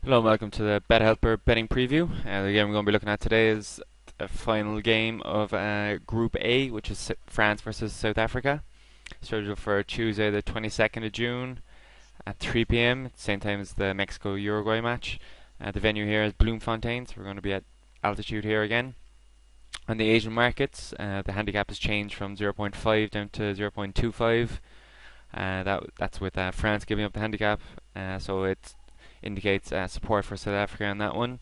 Hello and welcome to the BetHelper betting preview. The game we're going to be looking at today is a final game of Group A, which is France versus South Africa, scheduled for Tuesday the 22nd of June at 3 p.m., same time as the Mexico-Uruguay match. The venue here is Bloemfontein, so we're going to be at altitude here again. On the Asian markets, the handicap has changed from 0.5 down to 0.25. That's with France giving up the handicap, so it indicates support for South Africa on that one.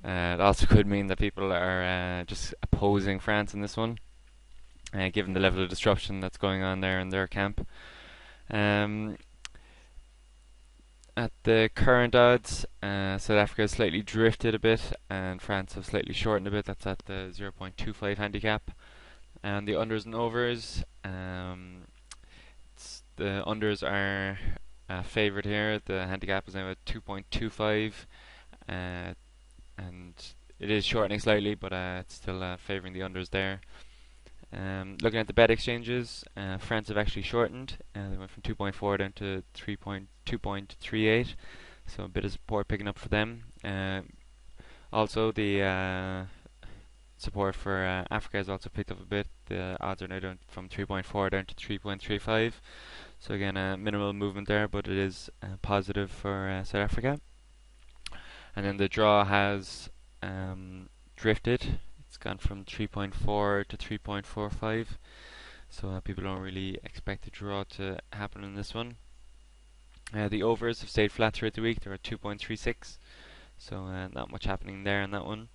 It also could mean that people are just opposing France in this one, given the level of disruption that's going on there in their camp. Um, at the current odds, South Africa has slightly drifted a bit, and France have slightly shortened a bit. That's at the 0.25 handicap. And the unders and overs, the unders are favoured here. The handicap is now at 2.25, and it is shortening slightly, but it's still favouring the unders there. Looking at the bet exchanges, France have actually shortened. They went from 2.4 down to 2.38, so a bit of support picking up for them. Also, the support for Africa has also picked up a bit. The odds are now down from 3.4 down to 3.35. So again, a minimal movement there, but it is positive for South Africa. And then the draw has drifted. It's gone from 3.4 to 3.45. So people don't really expect a draw to happen in this one. The overs have stayed flat throughout the week. They're at 2.36. So not much happening there in that one.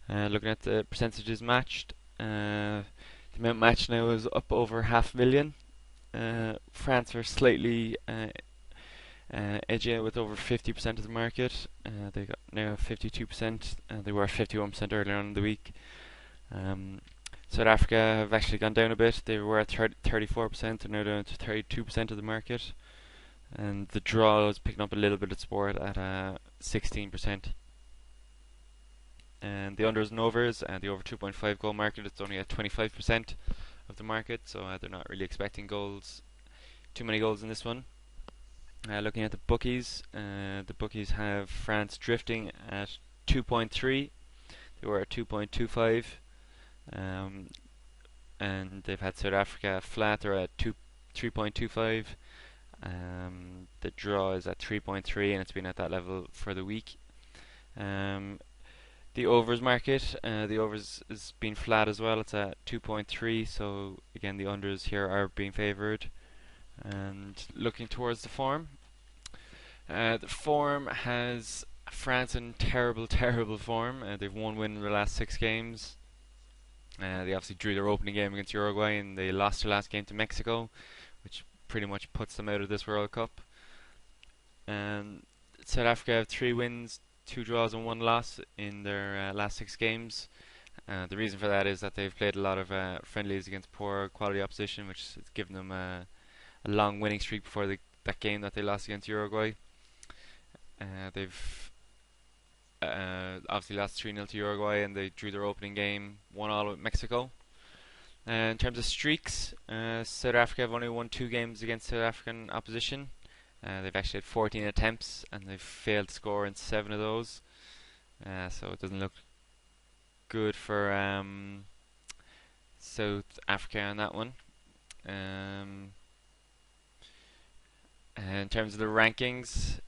Looking at the percentages matched, the amount matched now is up over 500,000. France are slightly edgy with over 50% of the market. They got now 52%. They were 51% earlier on in the week. South Africa have actually gone down a bit. They were at 34%. They're now down to 32% of the market. And the draw is picking up a little bit of support at 16%. And the unders and overs, and the over 2.5 goal market, it's only at 25% of the market, so they're not really expecting too many goals in this one. Looking at the bookies have France drifting at 2.3. They were at 2.25, and they've had South Africa flat. They're at 3.25. The draw is at 3.3, and it's been at that level for the week. The overs market, the overs has been flat as well. It's at 2.3, so again the unders here are being favoured. And looking towards the form has France in terrible, terrible form. They've one win in their last 6 games. They obviously drew their opening game against Uruguay, and they lost their last game to Mexico, which pretty much puts them out of this World Cup. And South Africa have 3 wins, 2 draws and 1 loss in their last 6 games. The reason for that is that they've played a lot of friendlies against poor quality opposition, which has given them a long winning streak before that game that they lost against Uruguay. They've obviously lost 3-0 to Uruguay, and they drew their opening game 1-1 with Mexico. In terms of streaks, South Africa have only won 2 games against South African opposition. They've actually had 14 attempts, and they've failed to score in 7 of those. So it doesn't look good for South Africa on that one. In terms of the rankings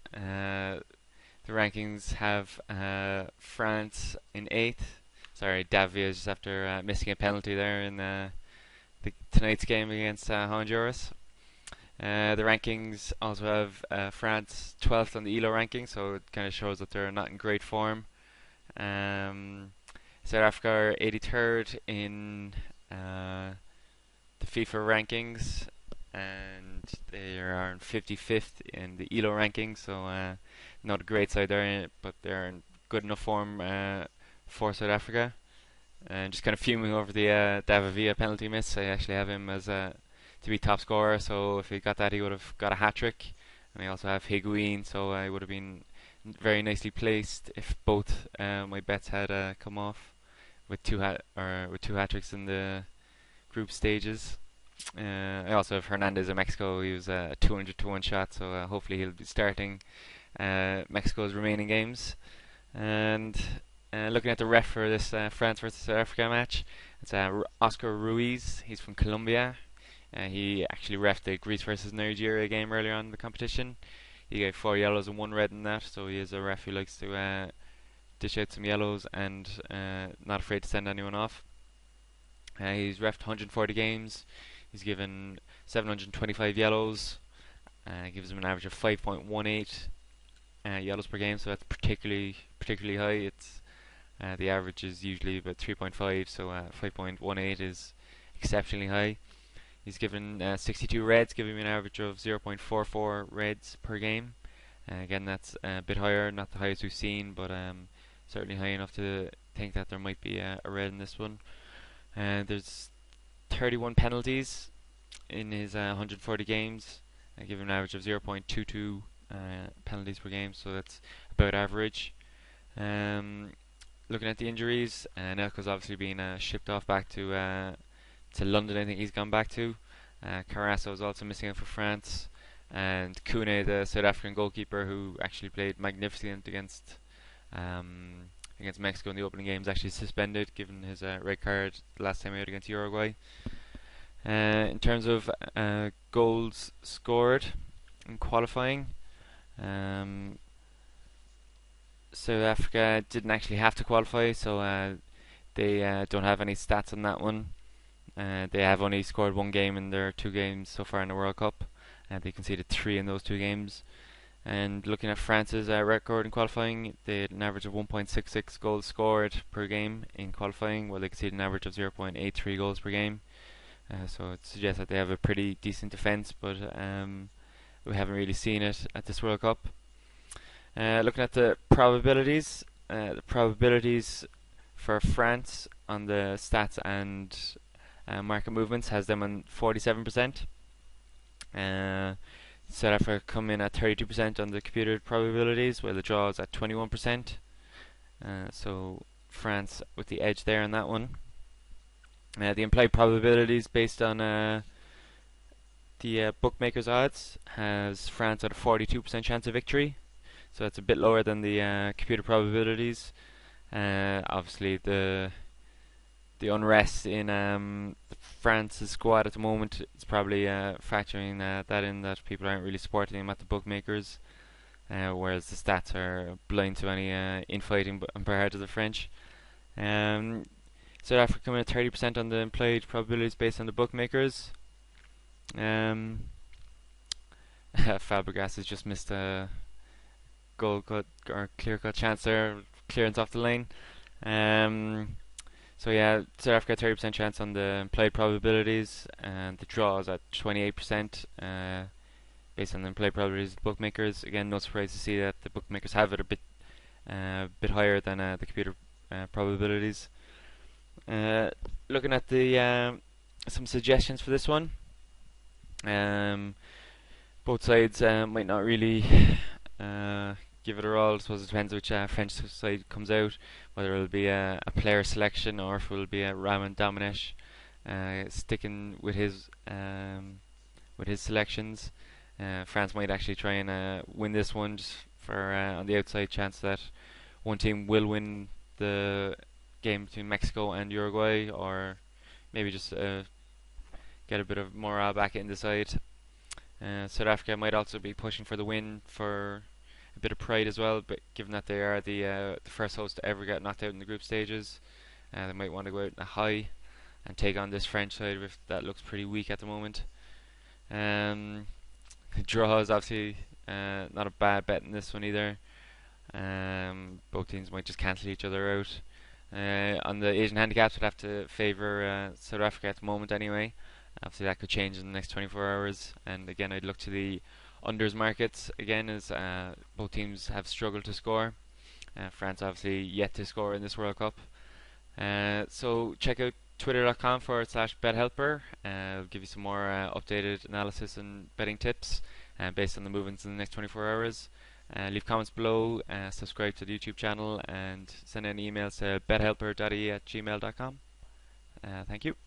have France in 8th. Sorry, Davia just after missing a penalty there in tonight's game against Honduras. The rankings also have France 12th on the ELO ranking, so it kind of shows that they're not in great form. South Africa are 83rd in the FIFA rankings, and they are in 55th in the ELO ranking, so not a great side there, but they're in good enough form for South Africa. And just kind of fuming over the Davavia penalty miss. I actually have him as to be top scorer, so if he got that, he would have got a hat trick. And I also have Higuain, so I would have been very nicely placed if both my bets had come off with two hat tricks in the group stages. I also have Hernandez of Mexico. He was a 200 to 1 shot, so hopefully he'll be starting Mexico's remaining games. And looking at the ref for this France versus South Africa match, it's Oscar Ruiz. He's from Colombia. He actually reffed the Greece versus Nigeria game earlier on in the competition. He gave 4 yellows and 1 red in that, so he is a ref who likes to dish out some yellows and not afraid to send anyone off. He's reffed 140 games. He's given 725 yellows. Gives him an average of 5.18 yellows per game, so that's particularly high. It's the average is usually about 3.5, so 5.18 is exceptionally high. He's given 62 reds, giving him an average of 0.44 reds per game. Again, that's a bit higher, not the highest we've seen, but certainly high enough to think that there might be a red in this one. There's 31 penalties in his 140 games, giving an average of 0.22 penalties per game, so that's about average. Looking at the injuries, Nelko's obviously been shipped off back to London. I think he's gone back to. Carasso is also missing out for France, and Kune, the South African goalkeeper, who actually played magnificent against Mexico in the opening game, is actually suspended, given his red card the last time out against Uruguay. In terms of goals scored in qualifying, South Africa didn't actually have to qualify, so they don't have any stats on that one. They have only scored 1 game in their 2 games so far in the World Cup, and they conceded 3 in those 2 games. And looking at France's record in qualifying, they had an average of 1.66 goals scored per game in qualifying, while they conceded an average of 0.83 goals per game. So it suggests that they have a pretty decent defence, but we haven't really seen it at this World Cup. Looking at the probabilities for France on the stats and market movements has them on 47%. South Africa come in at 32% on the computed probabilities, while the draw is at 21%. So France with the edge there on that one. The implied probabilities based on the bookmakers odds has France at a 42% chance of victory, so that's a bit lower than the computer probabilities. Obviously the unrest in France's squad at the moment is probably factoring that in, that people aren't really supporting them at the bookmakers, whereas the stats are blind to any infighting on part of the French. South Africa coming at 30% on the implied probabilities based on the bookmakers. Fabregas has just missed a goal cut or clear cut chance there, clearance off the line. So yeah, South Africa 30% chance on the implied probabilities, and the draw is at 28% based on the implied probabilities of the bookmakers. Again, no surprise to see that the bookmakers have it a bit higher than the computer probabilities. Looking at the some suggestions for this one. Both sides might not really give it a roll. I suppose it depends which French side comes out, whether it'll be a player selection or if it'll be a Raman Domenech sticking with his selections. France might actually try and win this one, just for on the outside chance that one team will win the game between Mexico and Uruguay, or maybe just get a bit of morale back in the side. South Africa might also be pushing for the win for a bit of pride as well, but given that they are the first host to ever get knocked out in the group stages, they might want to go out in a high and take on this French side that looks pretty weak at the moment. Draw is obviously not a bad bet in this one either. Both teams might just cancel each other out. On the Asian handicaps, would have to favour South Africa at the moment anyway. Obviously that could change in the next 24 hours, and again I'd look to the unders markets again, as both teams have struggled to score. France obviously yet to score in this World Cup. So check out twitter.com/bethelper. I'll give you some more updated analysis and betting tips based on the movements in the next 24 hours. Leave comments below, subscribe to the YouTube channel, and send any emails to BetHelper.ie@gmail.com. Thank you.